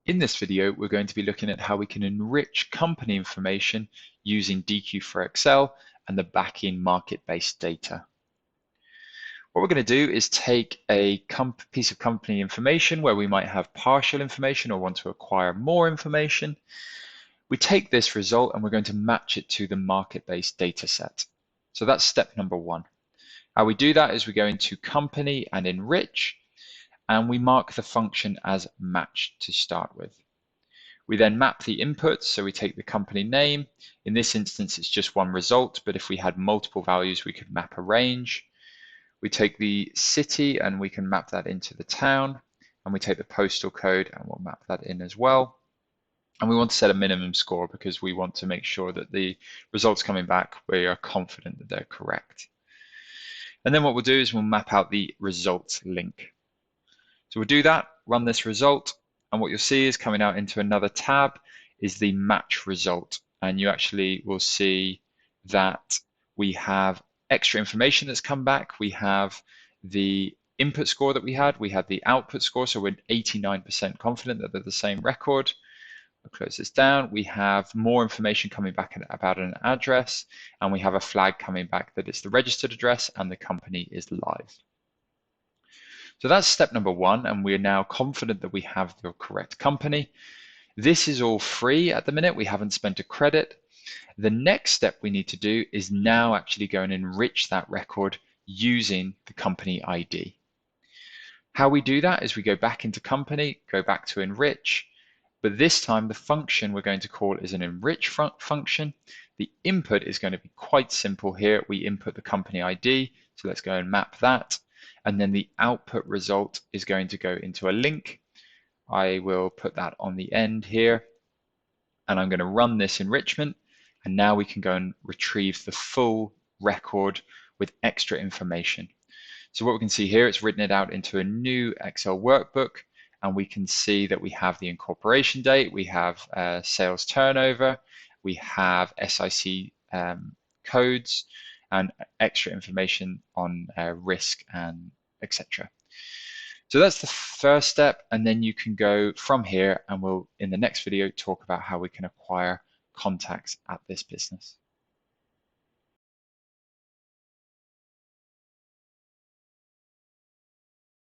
In this video, we're going to be looking at how we can enrich company information using DQ for Excel and the backing MarketBase data. What we're going to do is take a piece of company information where we might have partial information or want to acquire more information. We take this result and we're going to match it to the MarketBase data set. So that's step number one. How we do that is we go into Company and Enrich, and we mark the function as matched to start with. We then map the inputs, so we take the company name. In this instance, it's just one result, but if we had multiple values, we could map a range. We take the city and we can map that into the town, and we take the postal code and we'll map that in as well. And we want to set a minimum score because we want to make sure that the results coming back, we are confident that they're correct. And then what we'll do is we'll map out the results link. So we'll do that, run this result, and what you'll see is coming out into another tab is the match result. And you actually will see that we have extra information that's come back. We have the input score that we had the output score, so we're 89% confident that they're the same record. I'll close this down. We have more information coming back about an address, and we have a flag coming back that it's the registered address and the company is live. So that's step number one, and we are now confident that we have the correct company. This is all free at the minute. We haven't spent a credit. The next step we need to do is now actually go and enrich that record using the company ID. How we do that is we go back into company, go back to enrich, but this time the function we're going to call is an enrich function. The input is going to be quite simple here. We input the company ID, so let's go and map that. And then the output result is going to go into a link. I will put that on the end here, and I'm going to run this enrichment, and now we can go and retrieve the full record with extra information. So what we can see here, it's written it out into a new Excel workbook, and we can see that we have the incorporation date, we have sales turnover, we have SIC codes, and extra information on risk and etc. So that's the first step, and then you can go from here, and we'll in the next video talk about how we can acquire contacts at this business.